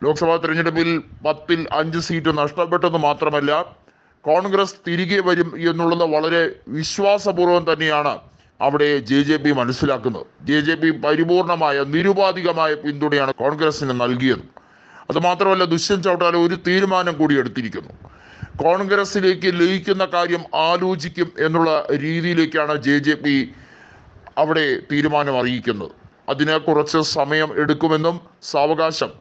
ലോക്സഭാ തെരഞ്ഞെടുപ്പിൽ 10ൽ 5 സീറ്റ് നഷ്ടപ്പെട്ടെന്ന് മാത്രമല്ല, കോൺഗ്രസ് തിരികെ വരും എന്നുള്ളത് വളരെ വിശ്വാസപൂർവ്വം തന്നെയാണ് അവിടെ JJP മനസ്സിലാക്കുന്നത്. JJP പരിപൂർണമായ നിരുപാധികമായ പിന്തുണയാണ് കോൺഗ്രസിന് നൽകിയത്. അത് മാത്രമല്ല, ദുഷ്യന്ത് ചൗട്ടാല ഒരു തീരുമാനം കൂടി എടുത്തിരിക്കുന്നു. കോൺഗ്രസിലേക്ക് ലയിക്കുന്ന കാര്യം ആലോചിക്കും എന്നുള്ള രീതിയിലേക്കാണ് JJP അവിടെ തീരുമാനം അറിയിക്കുന്നത്. അതിന് കുറച്ച് സമയം എടുക്കുമെന്നും സാവകാശം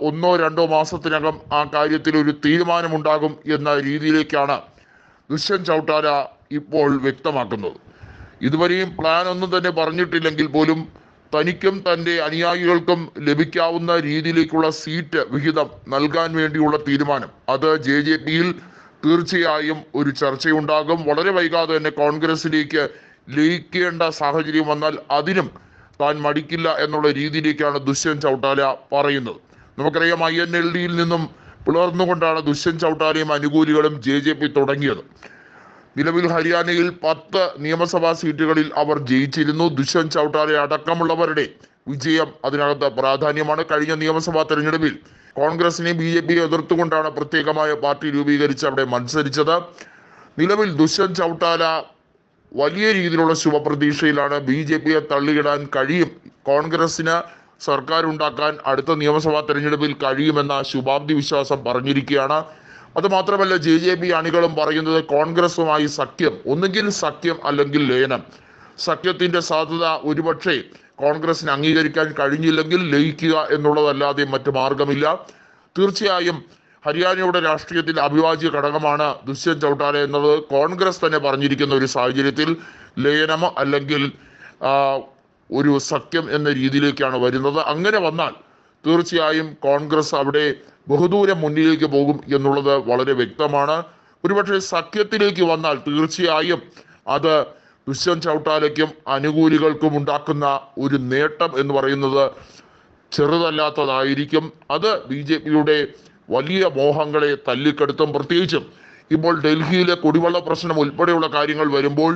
1-2 മാസത്തിനകം ആ കാര്യത്തിൽ ഒരു തീരുമാനമുണ്ടാകും എന്ന രീതിയിലേക്കാണ് ദുഷ്യന്ത് ചൗട്ടാല ഇപ്പോൾ വ്യക്തമാക്കുന്നത്. ഇതുവരെയും പ്ലാൻ ഒന്നും തന്നെ പറഞ്ഞിട്ടില്ലെങ്കിൽ പോലും തനിക്കും തൻ്റെ അനുയായികൾക്കും ലഭിക്കാവുന്ന രീതിയിലേക്കുള്ള സീറ്റ് വിഹിതം നൽകാൻ വേണ്ടിയുള്ള തീരുമാനം, അത് JJPയിൽ തീർച്ചയായും ഒരു ചർച്ചയുണ്ടാകും. വളരെ വൈകാതെ തന്നെ കോൺഗ്രസിലേക്ക് ലയിക്കേണ്ട സാഹചര്യം വന്നാൽ അതിനും താൻ മടിക്കില്ല എന്നുള്ള രീതിയിലേക്കാണ് ദുഷ്യന്ത് ചൗട്ടാല പറയുന്നത്. നമുക്കറിയാം, INLDയിൽ നിന്നും പിളർന്നുകൊണ്ടാണ് ദുഷ്യന്ത് ചൗട്ടാലയും അനുകൂലികളും JJP തുടങ്ങിയത്. നിലവിൽ ഹരിയാനയിൽ 10 നിയമസഭാ സീറ്റുകളിൽ അവർ ജയിച്ചിരുന്നു. ദുഷ്യന്ത് ചൗട്ടാല അടക്കമുള്ളവരുടെ വിജയം അതിനകത്ത് പ്രാധാന്യമാണ്. കഴിഞ്ഞ നിയമസഭാ തെരഞ്ഞെടുപ്പിൽ കോൺഗ്രസിനെ BJP എതിർത്തുകൊണ്ടാണ് പ്രത്യേകമായ പാർട്ടി രൂപീകരിച്ച് അവിടെ മത്സരിച്ചത്. നിലവിൽ ദുഷ്യന്ത് ചൗട്ടാല വലിയ രീതിയിലുള്ള ശുഭപ്രതീക്ഷയിലാണ്. BJPയെ തള്ളിയിടാൻ കഴിയും, കോൺഗ്രസിന് സർക്കാർ ഉണ്ടാക്കാൻ അടുത്ത നിയമസഭാ തെരഞ്ഞെടുപ്പിൽ കഴിയുമെന്ന ശുഭാപ്തി വിശ്വാസം പറഞ്ഞിരിക്കുകയാണ്. അത് മാത്രമല്ല, JJP അണികളും പറയുന്നത് കോൺഗ്രസുമായി സഖ്യം, ഒന്നുകിൽ സഖ്യം അല്ലെങ്കിൽ ലയനം. സഖ്യത്തിന്റെ സാധ്യത ഒരുപക്ഷെ കോൺഗ്രസിന് അംഗീകരിക്കാൻ കഴിഞ്ഞില്ലെങ്കിൽ ലയിക്കുക എന്നുള്ളതല്ലാതെ മറ്റു മാർഗമില്ല. തീർച്ചയായും ഹരിയാനയുടെ രാഷ്ട്രീയത്തിൽ അവിഭാജ്യ ഘടകമാണ് ദുഷ്യന്ത് ചൗട്ടാല എന്നത് കോൺഗ്രസ് തന്നെ പറഞ്ഞിരിക്കുന്ന ഒരു സാഹചര്യത്തിൽ ലയനമോ അല്ലെങ്കിൽ ഒരു സഖ്യം എന്ന രീതിയിലേക്കാണ് വരുന്നത്. അങ്ങനെ വന്നാൽ തീർച്ചയായും കോൺഗ്രസ് അവിടെ ബഹുദൂരം മുന്നിലേക്ക് പോകും എന്നുള്ളത് വളരെ വ്യക്തമാണ്. ഒരുപക്ഷെ സഖ്യത്തിലേക്ക് വന്നാൽ തീർച്ചയായും അത് ദുഷ്യന്ത് ചൗട്ടാലയ്ക്കും അനുകൂലികൾക്കും ഉണ്ടാക്കുന്ന ഒരു നേട്ടം എന്ന് പറയുന്നത് ചെറുതല്ലാത്തതായിരിക്കും. അത് BJPയുടെ വലിയ മോഹങ്ങളെ തല്ലിക്കെടുത്തും. പ്രത്യേകിച്ചും ഇപ്പോൾ ഡൽഹിയിലെ കുടിവെള്ള പ്രശ്നം ഉൾപ്പെടെയുള്ള കാര്യങ്ങൾ വരുമ്പോൾ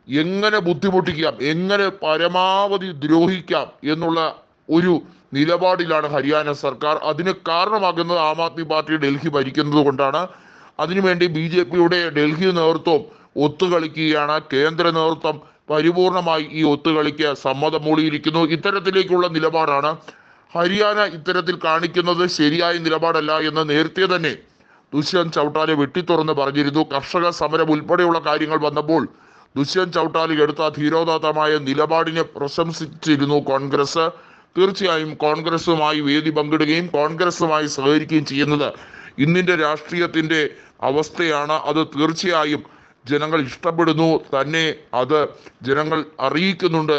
എങ്ങനെ ബുദ്ധിമുട്ടിക്കാം, എങ്ങനെ പരമാവധി ദ്രോഹിക്കാം എന്നുള്ള ഒരു നിലപാടിലാണ് ഹരിയാന സർക്കാർ. അതിന് കാരണമാകുന്നത് ആം ആദ്മി പാർട്ടി ഡൽഹി ഭരിക്കുന്നത് കൊണ്ടാണ്. അതിനുവേണ്ടി BJPയുടെ ഡൽഹി നേതൃത്വം ഒത്തുകളിക്കുകയാണ്. കേന്ദ്ര നേതൃത്വം പരിപൂർണമായി ഈ ഒത്തുകളിക്ക് സമ്മതം മൂളിയിരിക്കുന്നു. ഇത്തരത്തിലേക്കുള്ള നിലപാടാണ് ഹരിയാന ഇത്തരത്തിൽ കാണിക്കുന്നത്. ശരിയായ നിലപാടല്ല എന്ന് നേരത്തെ തന്നെ ദുഷ്യന്ത് ചൗട്ടാല വെട്ടിത്തുറന്ന് പറഞ്ഞിരുന്നു. കർഷക സമരം ഉൾപ്പെടെയുള്ള കാര്യങ്ങൾ വന്നപ്പോൾ ദുഷ്യന്ത് ചൗട്ടാല എടുത്ത ധീരോദാത്തമായ നിലപാടിനെ പ്രശംസിച്ചിരുന്നു കോൺഗ്രസ്. തീർച്ചയായും കോൺഗ്രസുമായി വേദി പങ്കിടുകയും കോൺഗ്രസുമായി സഹകരിക്കുകയും ചെയ്യുന്നത് ഇന്നിന്റെ രാഷ്ട്രീയത്തിന്റെ അവസ്ഥയാണ്. അത് തീർച്ചയായും ജനങ്ങൾ ഇഷ്ടപ്പെടുന്നു, തന്നെ അത് ജനങ്ങൾ അറിയിക്കുന്നുണ്ട്